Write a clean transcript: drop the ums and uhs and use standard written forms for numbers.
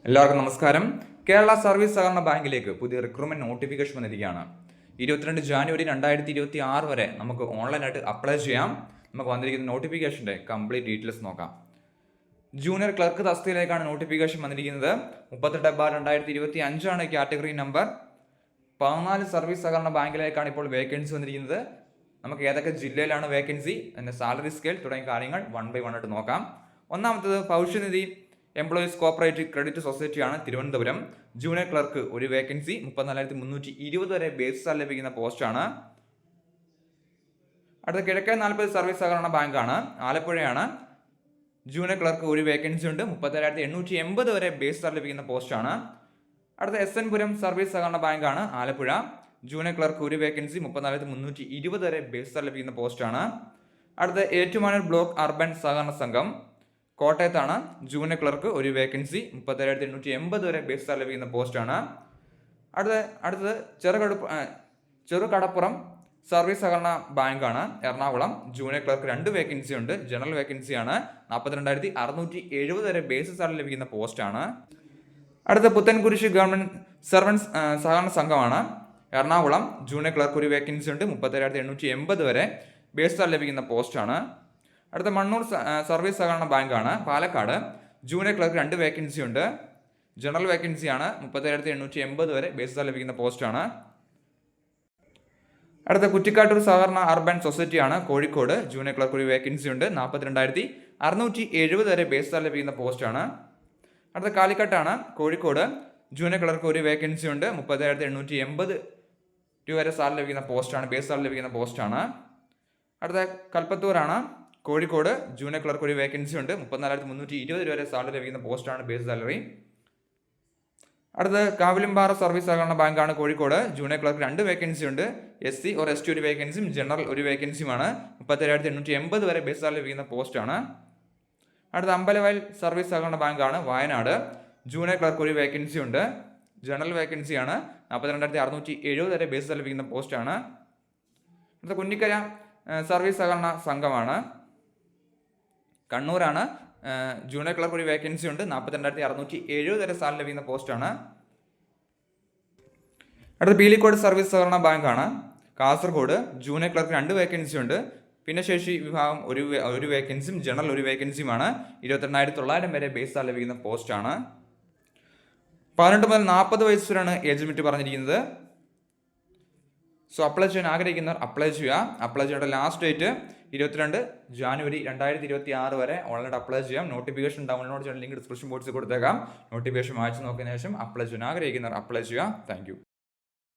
എല്ലാവർക്കും നമസ്കാരം. കേരള സർവീസ് സഹകരണ ബാങ്കിലേക്ക് പുതിയ റിക്രൂട്ട്മെന്റ് നോട്ടിഫിക്കേഷൻ വന്നിരിക്കുകയാണ്. 22 ജാനുവരി 2026 വരെ നമുക്ക് ഓൺലൈനായിട്ട് അപ്ലൈ ചെയ്യാം. നമുക്ക് വന്നിരിക്കുന്ന നോട്ടിഫിക്കേഷൻ്റെ കംപ്ലീറ്റ് ഡീറ്റെയിൽസ് നോക്കാം. ജൂനിയർ ക്ലർക്ക് തസ്തികയിലേക്കാണ് നോട്ടിഫിക്കേഷൻ വന്നിരിക്കുന്നത്. 38/2025 ആണ് കാറ്റഗറി നമ്പർ. 14 സർവീസ് സഹകരണ ബാങ്കിലേക്കാണ് ഇപ്പോൾ വേക്കൻസി വന്നിരിക്കുന്നത്. നമുക്ക് ഏതൊക്കെ ജില്ലയിലാണ് വേക്കൻസി, അതിൻ്റെ സാലറി സ്കെയിൽ തുടങ്ങിയ കാര്യങ്ങൾ 1 by 1 ആയിട്ട് നോക്കാം. ഒന്നാമത്തത് ഭവിഷ്യനിധി എംപ്ലോയീസ് കോപ്പറേറ്റീവ് ക്രെഡിറ്റ് സൊസൈറ്റിയാണ്, തിരുവനന്തപുരം. ജൂനിയർ ക്ലർക്ക് ഒരു വേക്കൻസി, 34,320 വരെ ബേസ് സാലറി ലഭിക്കുന്ന പോസ്റ്റാണ്. അടുത്ത കിഴക്കൻ 40 സർവീസ് സഹകരണ ബാങ്കാണ്, ആലപ്പുഴയാണ്. ജൂനിയർ ക്ലർക്ക് ഒരു വേക്കൻസി ഉണ്ട്, 37,880 വരെ ബേസ് സാലറി ലഭിക്കുന്ന പോസ്റ്റാണ്. അടുത്ത SN പുരം സർവീസ് സഹകരണ ബാങ്കാണ്, ആലപ്പുഴ. ജൂനിയർ ക്ലർക്ക് ഒരു വേക്കൻസി, 34,320 വരെ ബേസ് സാലറി ലഭിക്കുന്ന പോസ്റ്റാണ്. അടുത്ത ഏറ്റുമാനൂർ ബ്ലോക്ക് അർബൻ സഹകരണ സംഘം, കോട്ടയത്താണ്. ജൂനിയർ ക്ലർക്ക് ഒരു വേക്കൻസി, 37,880 വരെ ബേസ് സാലറി ലഭിക്കുന്ന പോസ്റ്റാണ്. അടുത്തത് ചെറുകടപ്പുറം സർവീസ് സഹകരണ ബാങ്കാണ്, എറണാകുളം. ജൂനിയർ ക്ലർക്ക് 2 വേക്കൻസി ഉണ്ട്, ജനറൽ വേക്കൻസിയാണ്. 42,670 വരെ ബേസ് സാലറി ലഭിക്കുന്ന പോസ്റ്റാണ്. അടുത്ത പുത്തൻകുരിശ് ഗവൺമെന്റ് സർവൻസ് സഹകരണ സംഘമാണ്, എറണാകുളം. ജൂനിയർ ക്ലർക്ക് ഒരു വേക്കൻസി ഉണ്ട്, 37,880 വരെ ബേസ് സാലറി ലഭിക്കുന്ന പോസ്റ്റാണ്. അടുത്ത മണ്ണൂർ സർവീസ് സഹകരണ ബാങ്കാണ്, പാലക്കാട്. ജൂനിയർ ക്ലർക്ക് 2 വേക്കൻസി ഉണ്ട്, ജനറൽ വേക്കൻസിയാണ്. 37,880 വരെ ബേസ് സാലറി ലഭിക്കുന്ന പോസ്റ്റാണ്. അടുത്ത കുറ്റിക്കാട്ടൂർ സഹകരണ അർബൻ സൊസൈറ്റിയാണ്, കോഴിക്കോട്. ജൂനിയർ ക്ലർക്ക് ഒരു വേക്കൻസി ഉണ്ട്, 42,670 വരെ ബേസ് സാലറി ലഭിക്കുന്ന പോസ്റ്റാണ്. അടുത്ത കാലിക്കട്ടാണ്, കോഴിക്കോട്. ജൂനിയർ ക്ലർക്ക് ഒരു വേക്കൻസി ഉണ്ട്, 37,880 രൂപ വരെ സാലറി ലഭിക്കുന്ന പോസ്റ്റാണ്, ബേസ് സാലറി ലഭിക്കുന്ന പോസ്റ്റാണ്. അടുത്ത കൽപ്പത്തൂരാണ്, കോഴിക്കോട്. ജൂനിയർ ക്ലർക്ക് ഒരു വേക്കൻസി ഉണ്ട്, 34,320 രൂപ വരെ സാലറി ലഭിക്കുന്ന പോസ്റ്റാണ്, ബേസ് സാലറി. അടുത്ത കാവിലുംപാറ സർവീസ് സഹകരണ ബാങ്കാണ്, കോഴിക്കോട്. ജൂനിയർ ക്ലർക്ക് 2 വേക്കൻസി ഉണ്ട്, SC or ST ഒരു വേക്കൻസിയും ജനറൽ ഒരു വേക്കൻസിയുമാണ്. 37,880 വരെ ബേസ് സാലറി ലഭിക്കുന്ന പോസ്റ്റാണ്. അടുത്ത അമ്പലവയൽ സർവീസ് സഹകരണ ബാങ്കാണ്, വയനാട്. ജൂനിയർ ക്ലർക്ക് ഒരു വേക്കൻസി ഉണ്ട്, ജനറൽ വേക്കൻസിയാണ്. 42,670 വരെ ബേസ് സാലറി ലഭിക്കുന്ന പോസ്റ്റാണ്. അടുത്ത കുന്നിക്കര സർവീസ് സഹകരണ സംഘമാണ്, കണ്ണൂരാണ്. ജൂനിയർ ക്ലർക്ക് ഒരു വേക്കൻസി ഉണ്ട്, 42,670 വരെ സാലറി ലഭിക്കുന്ന പോസ്റ്റാണ്. അടുത്ത പീലിക്കോട് സർവീസ് സഹകരണ ബാങ്കാണ്, കാസർഗോഡ്. ജൂനിയർ ക്ലർക്ക് 2 വേക്കൻസി ഉണ്ട്, ഭിന്നശേഷി വിഭാഗം ഒരു വേക്കൻസിയും ജനറൽ ഒരു വേക്കൻസിയുമാണ്. 22,900 വരെ ബേസ് സാലറി ലഭിക്കുന്ന പോസ്റ്റാണ്. 18 മുതൽ 40 വയസ്സ് വരെയാണ് ഏജ് ലിമിറ്റ് പറഞ്ഞിരിക്കുന്നത്. സോ അപ്ലൈ ചെയ്യാൻ ആഗ്രഹിക്കുന്നവർ അപ്ലൈ ചെയ്യുക. അപ്ലൈ ചെയ്യേണ്ട ലാസ്റ്റ് ഡേറ്റ് 22 ജാനുവരി 2026 വരെ ഓൺലൈൻ അപ്ലൈ ചെയ്യാം. നോട്ടിഫിക്കേഷൻ ഡൗൺലോഡ് ചെയ്യാൻ ലിങ്ക് ഡിസ്ക്രിപ്ഷൻ ബോക്സിൽ കൊടുത്തേക്കാം. നോട്ടിഫിക്കേഷൻ വായിച്ച് നോക്കിയതിനു ശേഷം അപ്ലൈ ചെയ്യാൻ ആഗ്രഹിക്കുന്നവർ അപ്ലൈ ചെയ്യുക. താങ്ക്